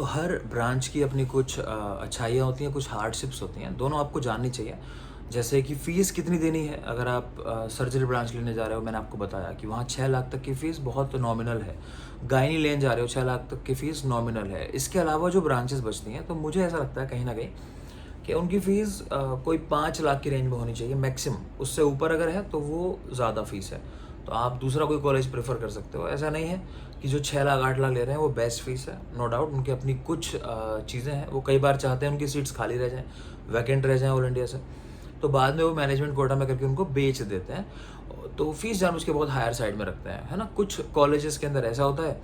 हर branch की अपनी कुछ अच्छाइयाँ होती हैं, कुछ हार्डशिप्स होती हैं, दोनों आपको जाननी चाहिए। जैसे कि फ़ीस कितनी देनी है, अगर आप सर्जरी ब्रांच लेने जा रहे हो, मैंने आपको बताया कि वहाँ 6 लाख तक की फ़ीस बहुत नॉमिनल है। गायनी लेने जा रहे हो, 6 लाख तक की फ़ीस नॉमिनल है। इसके अलावा जो ब्रांचेज़ बचती हैं, तो मुझे ऐसा लगता है कहीं न कहीं कि उनकी फ़ीस कोई 5 लाख की रेंज में होनी चाहिए मैक्सिमम। उससे ऊपर अगर है, तो वो ज़्यादा फ़ीस है। तो आप दूसरा कोई कॉलेज प्रेफ़र कर सकते हो। ऐसा नहीं है कि जो 6 लाख 8 लाख ले रहे हैं वो बेस्ट फ़ीस है। नो डाउट उनकी अपनी कुछ चीज़ें हैं, वो कई बार चाहते हैं उनकी सीट्स खाली रह जाएँ, वैकेंट रह जाएँ ऑल इंडिया से। तो बाद में वो मैनेजमेंट कोटा में करके उनको बेच देते हैं। तो फ़ीस जानबूझ के बहुत हायर साइड में रखते हैं, है ना? कुछ कॉलेजेस के अंदर ऐसा होता है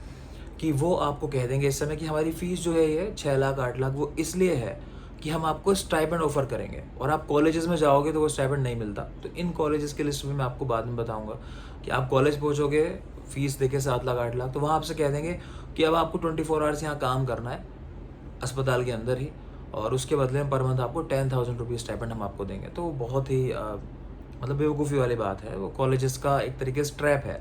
कि वो आपको कह देंगे इस समय कि हमारी फ़ीस जो है ये 6 लाख 8 लाख वो इसलिए है कि हम आपको स्टाइपेंड ऑफ़र करेंगे, और आप कॉलेजेस में जाओगे तो वो स्टाइपेंड नहीं मिलता। तो इन कॉलेजेस की लिस्ट भी मैं आपको बाद में बताऊँगा कि आप कॉलेज पहुँचोगे, फ़ीस देके 7 लाख 8 लाख, तो वहाँ आपसे कह देंगे कि अब आपको 24 आवर्स यहाँ काम करना है, अस्पताल के अंदर ही, और उसके बदले में पर मंथ आपको 10,000 रुपीज़ स्टाइपेंड हम आपको देंगे। तो वो बहुत ही मतलब बेवकूफ़ी वाली बात है। वो कॉलेजेस का एक तरीके से ट्रैप है।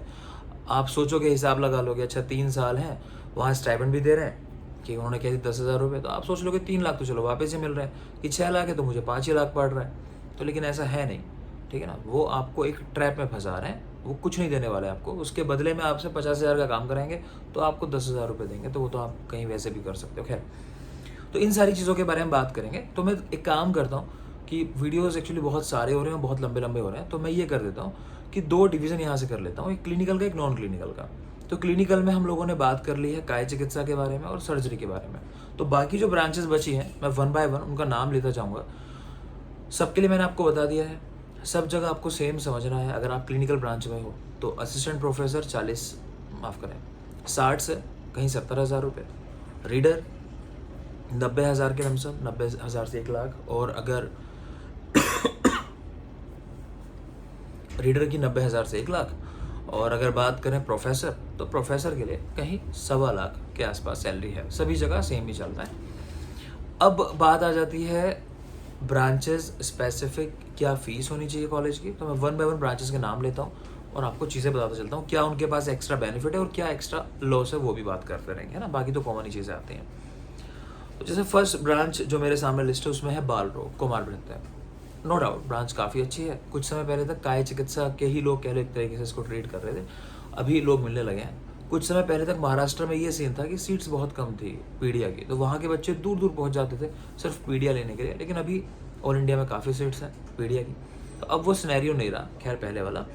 आप सोचोगे, हिसाब लगा लोगे, अच्छा 3 साल हैं, वहाँ स्टाइपेंड भी दे रहे हैं कि उन्होंने कह दी 10,000 रुपये, तो आप सोच लोगे 3 लाख तो चलो वापस ही मिल रहे हैं, कि 6 लाख है तो मुझे 5 ही लाख पड़ रहा है। तो लेकिन ऐसा है नहीं, ठीक है ना? वो आपको एक ट्रैप में फँसा रहे हैं, वो कुछ नहीं देने वाले आपको। उसके बदले में आपसे 50,000 का काम कराएँगे, तो आपको 10,000 रुपये देंगे, तो वो तो आप कहीं वैसे भी कर सकते हो। खैर, तो इन सारी चीज़ों के बारे में बात करेंगे। तो मैं एक काम करता हूँ कि वीडियोज़ एक्चुअली बहुत सारे हो रहे हैं, बहुत लंबे-लंबे हो रहे हैं, तो मैं ये कर देता हूँ कि 2 डिवीज़न यहाँ से कर लेता हूँ, एक क्लिनिकल का, एक नॉन क्लिनिकल का। तो क्लिनिकल में हम लोगों ने बात कर ली है काया चिकित्सा के बारे में और सर्जरी के बारे में। तो बाकी जो ब्रांचेज़ बची हैं, मैं वन बाय वन उनका नाम लेता जाऊँगा। सबके लिए मैंने आपको बता दिया है, सब जगह आपको सेम समझना है। अगर आप क्लिनिकल ब्रांच में हो, तो असिस्टेंट प्रोफ़ेसर 40, माफ़ करें, 60 से कहीं 70,000 रुपये। रीडर 90,000 के लमसम, 90,000 से 1 लाख। और अगर रीडर की 90,000 से 1 लाख, और अगर बात करें प्रोफेसर, तो प्रोफेसर के लिए कहीं 1.25 लाख के आसपास सैलरी है। सभी जगह सेम ही चलता है। अब बात आ जाती है ब्रांचेस स्पेसिफिक क्या फ़ीस होनी चाहिए कॉलेज की। तो मैं वन बाय वन ब्रांचेस के नाम लेता हूँ और आपको चीज़ें बताता चलता हूँ, क्या उनके पास एक्स्ट्रा बेनिफिट है और क्या एक्स्ट्रा लॉस है, वो भी बात करते रहेंगे, है ना? बाकी तो कॉमन ही चीज़ें आती हैं। तो जैसे फर्स्ट ब्रांच जो मेरे सामने लिस्ट है, उसमें है बाल रोग, कुमार वृत्ति। नो डाउट ब्रांच काफ़ी अच्छी है। कुछ समय पहले तक काया चिकित्सा के ही लोग कह लो एक तरीके से इसको ट्रीट कर रहे थे, अभी लोग मिलने लगे हैं। कुछ समय पहले तक महाराष्ट्र में ये सीन था कि सीट्स बहुत कम थी पीडिया की, तो वहाँ के बच्चे दूर दूर पहुँच जाते थे सिर्फ पीडिया लेने के लिए। लेकिन अभी ऑल इंडिया में काफ़ी सीट्स हैं पीडिया की, तो अब वो सिनेरियो नहीं रहा, खैर पहले वाला।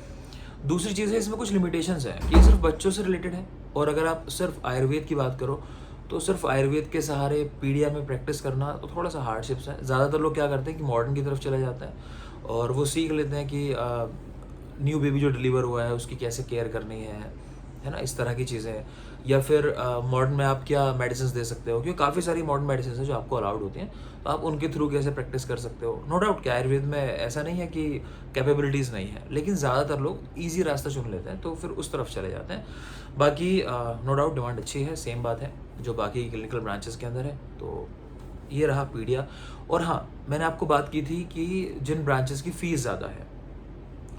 दूसरी चीज़ है, इसमें कुछ लिमिटेशंस हैं कि ये सिर्फ बच्चों से रिलेटेड है। और अगर आप सिर्फ आयुर्वेद की बात करो, तो सिर्फ आयुर्वेद के सहारे पीडिया में प्रैक्टिस करना तो थोड़ा सा हार्डशिप्स है। ज़्यादातर लोग क्या करते हैं कि मॉडर्न की तरफ चले जाते हैं और वो सीख लेते हैं कि न्यू बेबी जो डिलीवर हुआ है उसकी कैसे केयर करनी है ना? इस तरह की चीज़ें। या फिर मॉडर्न में आप क्या मेडिसिन दे सकते हो, क्योंकि काफ़ी सारी मॉडर्न मेडिसिन हैं जो आपको अलाउड होती हैं, तो आप उनके थ्रू कैसे प्रैक्टिस कर सकते हो। नो डाउट कि आयुर्वेद में ऐसा नहीं है कि कैपेबिलिटीज़ नहीं है, लेकिन ज़्यादातर लोग ईजी रास्ता चुन लेते हैं, तो फिर उस तरफ चले जाते हैं। बाकी नो डाउट डिमांड अच्छी है, सेम बात है जो बाकी क्लिनिकल ब्रांचेस के अंदर है। तो ये रहा पीडिया। और हाँ, मैंने आपको बात की थी कि जिन ब्रांचेस की फ़ीस ज़्यादा है,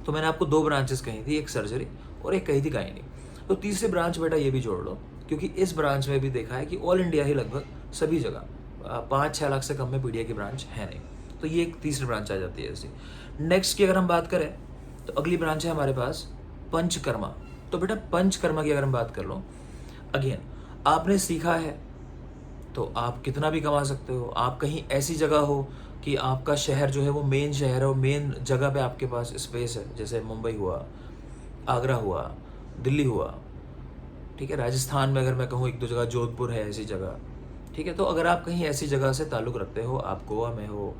तो मैंने आपको 2 ब्रांचेस कही थी, एक सर्जरी और एक कही थी गायनी। तो तीसरी ब्रांच बेटा ये भी जोड़ लो, क्योंकि इस ब्रांच में भी देखा है कि ऑल इंडिया ही लगभग सभी जगह 5-6 लाख से कम में पीडिया की ब्रांच है नहीं। तो ये एक तीसरी ब्रांच आ जाती है ऐसी। नेक्स्ट की अगर हम बात करें, तो अगली ब्रांच है हमारे पास पंचकर्मा। तो बेटा पंचकर्मा की अगर हम बात कर लो, अगेन आपने सीखा है तो आप कितना भी कमा सकते हो। आप कहीं ऐसी जगह हो कि आपका शहर जो है वो मेन शहर है और मेन जगह पे आपके पास स्पेस है, जैसे मुंबई हुआ, आगरा हुआ, दिल्ली हुआ, ठीक है? राजस्थान में अगर मैं कहूँ 1-2 जगह, जोधपुर है ऐसी जगह, ठीक है? तो अगर आप कहीं ऐसी जगह से ताल्लुक़ रखते हो, आप गोवा में हो,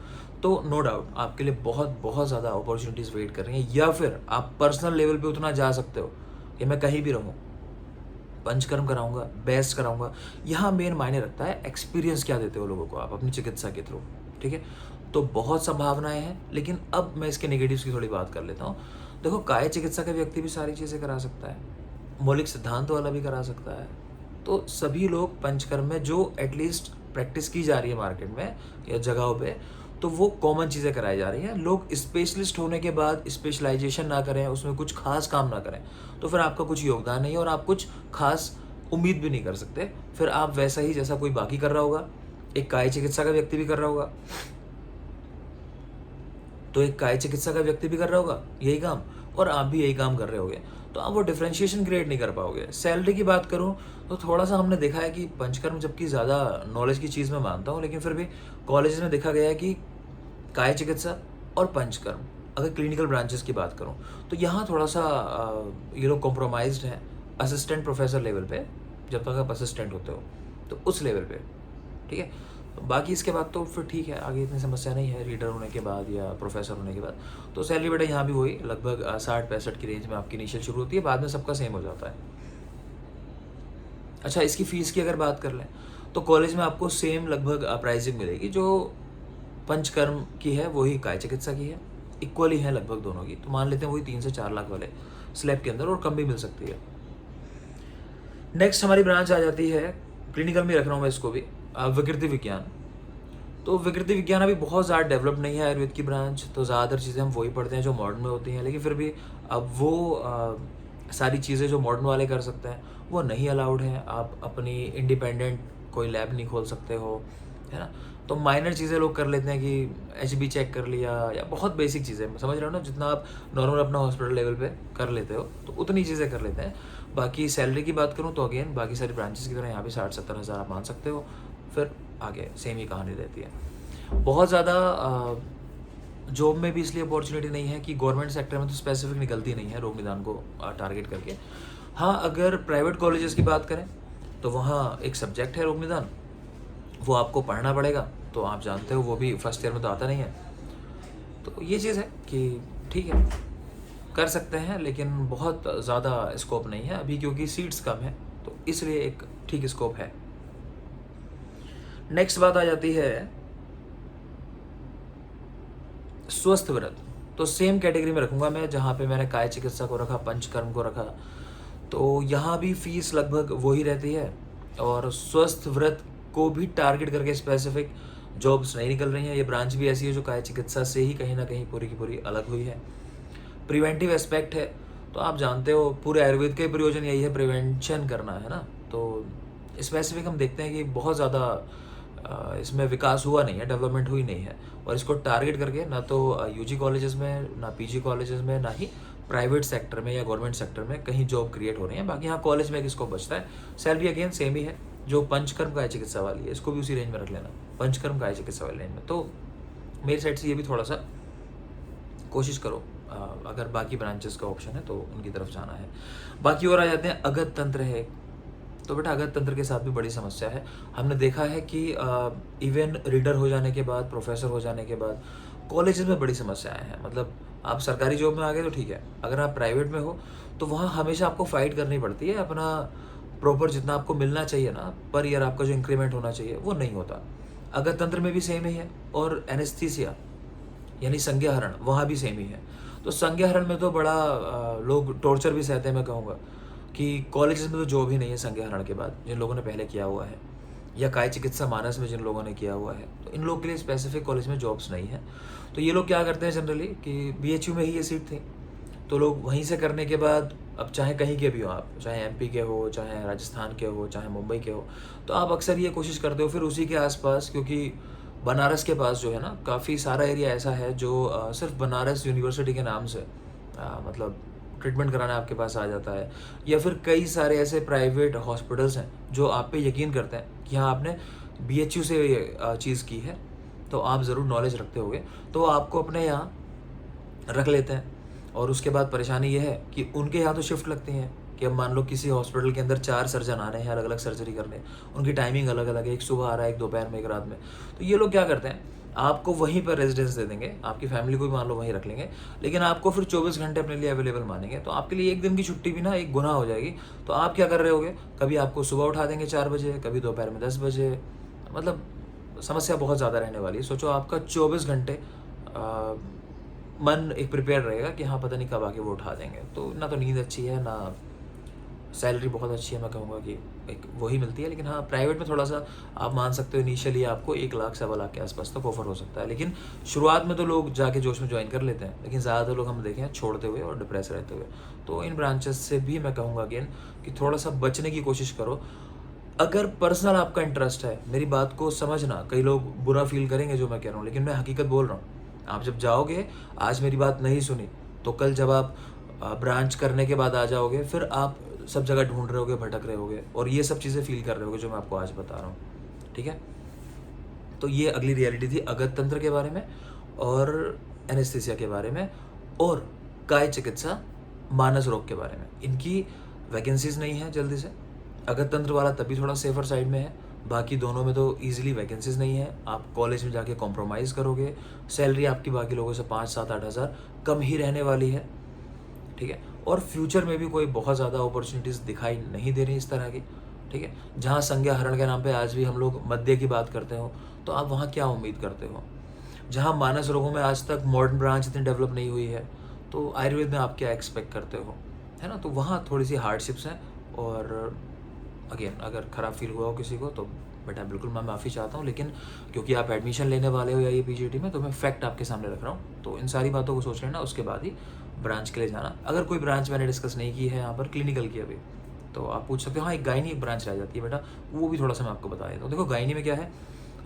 तो नो डाउट आपके लिए बहुत बहुत ज़्यादा अपॉर्चुनिटीज़ वेट कर रही हैं। या फिर आप पर्सनल लेवल पे उतना जा सकते हो कि मैं कहीं भी रहूँ, पंचकर्म कराऊंगा, बेस्ट कराऊंगा। यहाँ मेन मायने रखता है एक्सपीरियंस क्या देते हो लोगों को आप अपनी चिकित्सा के थ्रू, ठीक है? तो बहुत संभावनाएं हैं, लेकिन अब मैं इसके नेगेटिव्स की थोड़ी बात कर लेता हूँ। देखो, काया चिकित्सा का व्यक्ति भी सारी चीज़ें करा सकता है, मौलिक सिद्धांत वाला भी करा सकता है। तो सभी लोग पंचकर्म में जो एटलीस्ट प्रैक्टिस की जा रही है मार्केट में या जगहों पे, तो वो कॉमन चीज़ें कराई जा रही हैं। लोग स्पेशलिस्ट होने के बाद स्पेशलाइजेशन ना करें, उसमें कुछ खास काम ना करें, तो फिर आपका कुछ योगदान नहीं है और आप कुछ खास उम्मीद भी नहीं कर सकते। फिर आप वैसा ही जैसा कोई बाकी कर रहा होगा, एक काय चिकित्सा का व्यक्ति भी कर रहा होगा, तो एक काय चिकित्सा का व्यक्ति भी कर रहा होगा यही काम, और आप भी यही काम कर रहे होगे, तो आप वो डिफ्रेंशिएशन क्रिएट नहीं कर पाओगे। सैलरी की बात करूँ तो थोड़ा सा हमने देखा है कि पंचकर्म, जबकि ज़्यादा नॉलेज की चीज़ मैं मानता हूँ, लेकिन फिर भी कॉलेज में देखा गया है कि काय चिकित्सा और पंचकर्म, अगर क्लिनिकल ब्रांचेस की बात करूँ तो यहाँ थोड़ा सा ये लोग कॉम्प्रोमाइज्ड हैं असिस्टेंट प्रोफेसर लेवल पे, जब तक आप असिस्टेंट होते हो तो उस लेवल पे, ठीक है। बाकी इसके बाद तो फिर ठीक है, आगे इतनी समस्या नहीं है रीडर होने के बाद या प्रोफेसर होने के बाद। तो सैलरी बेटा यहाँ भी वही लगभग 60-65 की रेंज में आपकी इनिशियल शुरू होती है, बाद में सबका सेम हो जाता है। अच्छा, इसकी फ़ीस की अगर बात कर लें तो कॉलेज में आपको सेम लगभग प्राइसिंग मिलेगी, जो पंचकर्म की है वही काय चिकित्सा की है, इक्वली है लगभग दोनों की। तो मान लेते हैं वही 3 से 4 लाख वाले स्लैब के अंदर, और कम भी मिल सकती है। नेक्स्ट हमारी ब्रांच आ जाती है, क्लिनिकल में रख रहा हूँ मैं इसको भी, विकृति विज्ञान। तो विकृति विज्ञान अभी बहुत ज़्यादा डेवलप नहीं है आयुर्वेद की ब्रांच, तो ज़्यादातर चीज़ें हम वही पढ़ते हैं जो मॉडर्न में होती हैं, लेकिन फिर भी अब वो सारी चीज़ें जो मॉडर्न वाले कर सकते हैं वो नहीं अलाउड है। आप अपनी इंडिपेंडेंट कोई लैब नहीं खोल सकते हो, है ना। तो माइनर चीज़ें लोग कर लेते हैं कि एचबी चेक कर लिया, या बहुत बेसिक चीज़ें, समझ रहे हो ना, जितना आप नॉर्मल अपना हॉस्पिटल लेवल पे कर लेते हो तो उतनी चीज़ें कर लेते हैं। बाकी सैलरी की बात करूँ तो अगेन बाकी सारी ब्रांचेस की तरह यहाँ भी 60-70 हज़ार आप मान सकते हो, फिर आगे सेम ही कहानी रहती है। बहुत ज़्यादा जॉब में भी इसलिए अपॉर्चुनिटी नहीं है कि गवर्नमेंट सेक्टर में तो स्पेसिफिक निकलती नहीं है रोग निदान को टारगेट करके। हाँ, अगर प्राइवेट कॉलेजेस की बात करें तो वहाँ एक सब्जेक्ट है रोग निदान, वो आपको पढ़ना पड़ेगा, तो आप जानते हो वो भी फर्स्ट ईयर में तो आता नहीं है। तो ये चीज़ है कि ठीक है, कर सकते हैं, लेकिन बहुत ज़्यादा स्कोप नहीं है अभी, क्योंकि सीट्स कम है, तो इसलिए एक ठीक स्कोप है। नेक्स्ट बात आ जाती है स्वस्थ व्रत। तो सेम कैटेगरी में रखूंगा मैं, जहाँ पे मैंने काय चिकित्सा को रखा, पंचकर्म को रखा, तो यहाँ भी फीस लगभग वही रहती है, और स्वस्थ व्रत को भी टारगेट करके स्पेसिफिक जॉब्स नहीं निकल रही हैं। ये ब्रांच भी ऐसी है जो काय चिकित्सा से ही कहीं ना कहीं पूरी की पूरी अलग हुई है। प्रिवेंटिव एस्पेक्ट है, तो आप जानते हो पूरे आयुर्वेद का ही प्रयोजन यही है, प्रिवेंशन करना, है ना। तो स्पेसिफिक हम देखते हैं कि बहुत ज़्यादा इसमें विकास हुआ नहीं है, डेवलपमेंट हुई नहीं है, और इसको टारगेट करके ना तो यूजी कॉलेजेस में, ना पीजी कॉलेजेस में, ना ही प्राइवेट सेक्टर में या गवर्नमेंट सेक्टर में कहीं जॉब क्रिएट हो रही है। बाकी यहाँ कॉलेज में किसको बचता है, सैलरी अगेन सेम ही है, जो पंचकर्म काय चिकित्सा वाली है इसको भी उसी रेंज में रख लेना, पंचकर्म काय चिकित्सा वाली रेंज में। तो मेरी साइड से ये भी थोड़ा सा कोशिश करो, अगर बाकी ब्रांचेस का ऑप्शन है तो उनकी तरफ जाना है। बाकी और आ जाते हैं अगत तंत्र है। तो बेटा अगत तंत्र के साथ भी बड़ी समस्या है। हमने देखा है कि इवन रीडर हो जाने के बाद, प्रोफेसर हो जाने के बाद कॉलेजेस में बड़ी समस्याएं हैं। मतलब आप सरकारी जॉब में आ गए तो ठीक है, अगर आप प्राइवेट में हो तो वहाँ हमेशा आपको फाइट करनी पड़ती है, अपना प्रॉपर जितना आपको मिलना चाहिए ना पर ईयर, आपका जो इंक्रीमेंट होना चाहिए वो नहीं होता। अगत तंत्र में भी सेम ही है, और एनेस्थीसिया यानी संज्ञाहरण वहाँ भी सेम ही है। तो संज्ञाहरण में तो बड़ा लोग टॉर्चर भी सहते हैं, मैं कहूँगा कि कॉलेजेस में तो जॉब ही नहीं है संज्ञाहरण के बाद, जिन लोगों ने पहले किया हुआ है, या काय चिकित्सा मानस में जिन लोगों ने किया हुआ है, तो इन लोगों के लिए स्पेसिफिक कॉलेज में जॉब्स नहीं है। तो ये लोग क्या करते हैं जनरली कि बीएचयू में ही ये सीट थी, तो लोग वहीं से करने के बाद, अब चाहे कहीं के भी हो आप, चाहे एमपी के हो, चाहे राजस्थान के हो, चाहे मुंबई के हो, तो आप अक्सर ये कोशिश करते हो फिर उसी के आसपास, क्योंकि बनारस के पास जो है ना काफ़ी सारा एरिया ऐसा है जो सिर्फ बनारस यूनिवर्सिटी के नाम से मतलब ट्रीटमेंट कराने आपके पास आ जाता है, या फिर कई सारे ऐसे प्राइवेट हॉस्पिटल्स हैं जो आप पे यकीन करते हैं कि हाँ आपने बीएचयू से ये चीज़ की है तो आप ज़रूर नॉलेज रखते होगे, तो आपको अपने यहाँ रख लेते हैं। और उसके बाद परेशानी ये है कि उनके यहाँ तो शिफ्ट लगती हैं कि अब मान लो किसी हॉस्पिटल के अंदर 4 सर्जन आ रहे हैं अलग अलग सर्जरी करने, उनकी टाइमिंग अलग अलग है, एक सुबह आ रहा है, एक दोपहर में, एक रात में। तो ये लोग क्या करते हैं, आपको वहीं पर रेजिडेंस दे देंगे, आपकी फैमिली को भी मान लो वहीं रख लेंगे, लेकिन आपको फिर 24 घंटे अपने लिए अवेलेबल मानेंगे। तो आपके लिए एक दिन की छुट्टी भी ना एक गुनाह हो जाएगी। तो आप क्या कर रहे होगे, कभी आपको सुबह उठा देंगे 4 बजे, कभी दोपहर में 10 बजे, मतलब समस्या बहुत ज़्यादा रहने वाली है। सोचो आपका 24 घंटे मन एक प्रिपेयर रहेगा कि हाँ पता नहीं कब आके वो उठा देंगे। तो ना तो नींद अच्छी है, ना सैलरी बहुत अच्छी है, मैं कहूँगा कि एक वही मिलती है। लेकिन हाँ, प्राइवेट में थोड़ा सा आप मान सकते हो इनिशियली आपको 1 लाख सवा लाख के आसपास तक ऑफर हो सकता है। लेकिन शुरुआत में तो लोग जाके जोश में ज्वाइन कर लेते हैं, लेकिन ज़्यादातर लोग हम देखें छोड़ते हुए और डिप्रेस रहते हुए। तो इन ब्रांचेस से भी मैं कहूँगा अगेन कि थोड़ा सा बचने की कोशिश करो। अगर पर्सनल आपका इंटरेस्ट है, मेरी बात को समझना, कई लोग बुरा फील करेंगे जो मैं कह रहा हूँ, लेकिन मैं हकीकत बोल रहा हूँ। आप जब जाओगे, आज मेरी बात नहीं सुनी, तो कल जब आप ब्रांच करने के बाद आ जाओगे, फिर आप सब जगह ढूंढ रहे होगे, भटक रहे होगे और ये सब चीज़ें फील कर रहे होगे जो मैं आपको आज बता रहा हूँ, ठीक है। तो ये अगली रियलिटी थी अगत तंत्र के बारे में और एनेस्थीसिया के बारे में और काय चिकित्सा मानस रोग के बारे में। इनकी वैकेंसीज नहीं है जल्दी से। अगत तंत्र वाला तभी थोड़ा सेफर साइड में है, बाकी दोनों में तो ईजिली वैकेंसीज नहीं है। आप कॉलेज में जाके कॉम्प्रोमाइज़ करोगे, सैलरी आपकी बाकी लोगों से 5-7-8 हज़ार कम ही रहने वाली है, ठीक है। और फ्यूचर में भी कोई बहुत ज़्यादा अपॉर्चुनिटीज़ दिखाई नहीं दे रही इस तरह की, ठीक है। जहाँ संज्ञा हरण के नाम पे आज भी हम लोग मध्य की बात करते हो, तो आप वहाँ क्या उम्मीद करते हो। जहाँ मानस रोगों में आज तक मॉडर्न ब्रांच इतनी डेवलप नहीं हुई है, तो आयुर्वेद में आप क्या एक्सपेक्ट करते हो, है ना। तो वहाँ थोड़ी सी हार्डशिप्स हैं। और अगेन अगर ख़राब फील हुआ हो किसी को तो बेटा बिल्कुल मैं माफ़ी चाहता हूँ, लेकिन क्योंकि आप एडमिशन लेने वाले हो या ये पीजीटी में, तो मैं फैक्ट आपके सामने रख रहा हूँ। तो इन सारी बातों को सोच लेना, उसके बाद ही ब्रांच के लिए जाना। अगर कोई ब्रांच मैंने डिस्कस नहीं की है यहाँ पर क्लिनिकल की अभी, तो आप पूछ सकते हो। हाँ, एक गायनी ब्रांच रह जाती है बेटा, वो भी थोड़ा सा मैं आपको बता देता हूँ। देखो गायनी में क्या है,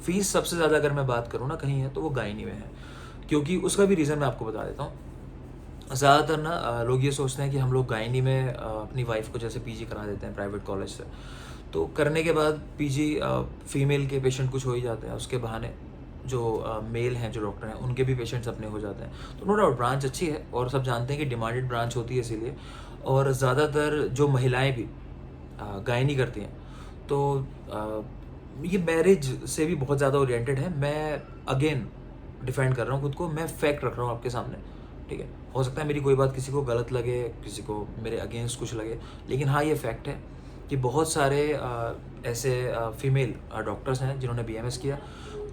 फीस सबसे ज़्यादा अगर मैं बात करूँ ना कहीं है तो वो गायनी में है, क्योंकि उसका भी रीज़न मैं आपको बता देता हूँ। ज़्यादातर ना लोग ये सोचते हैं कि हम लोग गायनी में अपनी वाइफ को जैसे पीजी करा देते हैं प्राइवेट कॉलेज से, तो करने के बाद पीजी फीमेल के पेशेंट कुछ हो ही जाते हैं, उसके बहाने जो मेल हैं जो डॉक्टर हैं उनके भी पेशेंट्स अपने हो जाते हैं। तो नो डाउट ब्रांच अच्छी है और सब जानते हैं कि डिमांडेड ब्रांच होती है इसीलिए। और ज़्यादातर जो महिलाएं भी गायनी करती हैं, तो ये मैरिज से भी बहुत ज़्यादा ओरिएंटेड है। मैं अगेन डिफेंड कर रहा हूँ खुद को, मैं फैक्ट रख रहा हूँ आपके सामने, ठीक है। हो सकता है मेरी कोई बात किसी को गलत लगे, किसी को मेरे अगेंस्ट कुछ लगे, लेकिन हाँ ये फैक्ट है कि बहुत सारे ऐसे फीमेल डॉक्टर्स हैं जिन्होंने बीएमएस किया,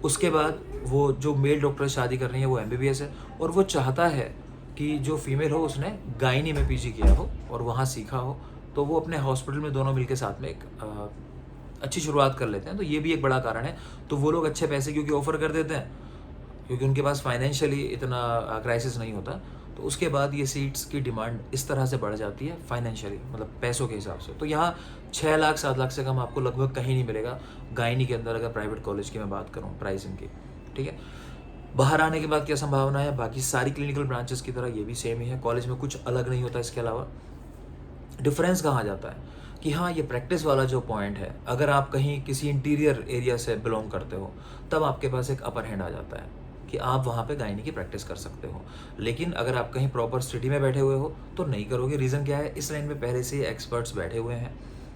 उसके बाद वो जो मेल डॉक्टर शादी कर रही है वो एमबीबीएस है, और वो चाहता है कि जो फीमेल हो उसने गायनी में पीजी किया हो और वहाँ सीखा हो, तो वो अपने हॉस्पिटल में दोनों मिलके साथ में एक अच्छी शुरुआत कर लेते हैं। तो ये भी एक बड़ा कारण है। तो वो लोग अच्छे पैसे क्योंकि ऑफर कर देते हैं, क्योंकि उनके पास फाइनेंशियली इतना क्राइसिस नहीं होता, तो उसके बाद ये सीट्स की डिमांड इस तरह से बढ़ जाती है फाइनेंशियली, मतलब पैसों के हिसाब से। तो यहाँ 6 लाख 7 लाख से कम आपको लगभग कहीं नहीं मिलेगा गायनी के अंदर, अगर प्राइवेट कॉलेज की मैं बात करूँ प्राइसिंग की, ठीक है। बाहर आने के बाद क्या संभावना है, बाकी सारी क्लिनिकल ब्रांचेस की तरह ये भी सेम ही है, कॉलेज में कुछ अलग नहीं होता। इसके अलावा डिफरेंस कहाँ आ जाता है कि हाँ ये प्रैक्टिस वाला जो पॉइंट है, अगर आप कहीं किसी इंटीरियर एरिया से बिलोंग करते हो तब आपके पास एक अपर हैंड आ जाता है कि आप वहाँ पे गायनी की प्रैक्टिस कर सकते हो। लेकिन अगर आप कहीं प्रॉपर सिटी में बैठे हुए हो तो नहीं करोगे। रीज़न क्या है, इस लाइन में पहले से एक्सपर्ट्स बैठे हुए हैं,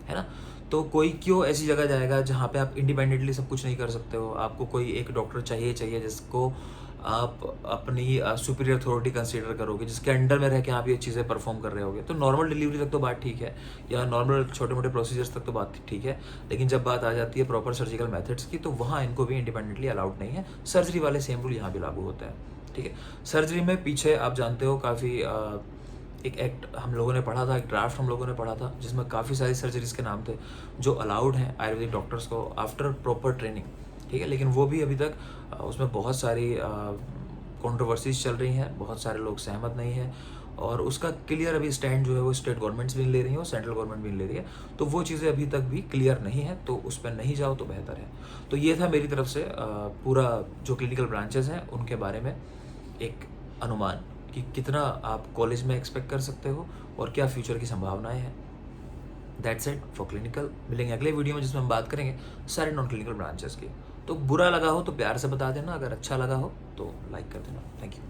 है ना। तो कोई क्यों ऐसी जगह जाएगा जहाँ पे आप इंडिपेंडेंटली सब कुछ नहीं कर सकते हो। आपको कोई एक डॉक्टर चाहिए जिसको आप अपनी सुपीरियर अथॉरिटी कंसीडर करोगे, जिसके अंडर में रह के आप ये चीज़ें परफॉर्म कर रहे होगे। तो नॉर्मल डिलीवरी तक तो बात ठीक है, या नॉर्मल छोटे मोटे प्रोसीजर्स तक तो बात ठीक है, लेकिन जब बात आ जाती है प्रॉपर सर्जिकल मेथड्स की, तो वहाँ इनको भी इंडिपेंडेंटली अलाउड नहीं है। सर्जरी वाले सेम रूल यहाँ भी लागू होता है, ठीक है। सर्जरी में पीछे आप जानते हो काफ़ी एक एक्ट हम लोगों ने पढ़ा था, एक ड्राफ्ट हम लोगों ने पढ़ा था, जिसमें काफ़ी सारी सर्जरीज के नाम थे जो अलाउड हैं आयुर्वेदिक डॉक्टर्स को आफ्टर प्रॉपर ट्रेनिंग, ठीक है। लेकिन वो भी अभी तक उसमें बहुत सारी कंट्रोवर्सीज चल रही हैं, बहुत सारे लोग सहमत नहीं हैं, और उसका क्लियर अभी स्टैंड जो है वो स्टेट गवर्नमेंट्स भी ले रही है और सेंट्रल गवर्नमेंट भी ले रही है। तो वो चीज़ें अभी तक भी क्लियर नहीं है, तो उस पर नहीं जाओ तो बेहतर है। तो ये था मेरी तरफ से पूरा जो क्लिनिकल ब्रांचेस हैं उनके बारे में एक अनुमान कि कितना आप कॉलेज में एक्सपेक्ट कर सकते हो और क्या फ्यूचर की संभावनाएं हैं। That's it for clinical. मिलेंगे अगले वीडियो में जिसमें हम बात करेंगे सारे नॉन क्लिनिकल ब्रांचेस की। तो बुरा लगा हो तो प्यार से बता देना, अगर अच्छा लगा हो तो लाइक कर देना। Thank you.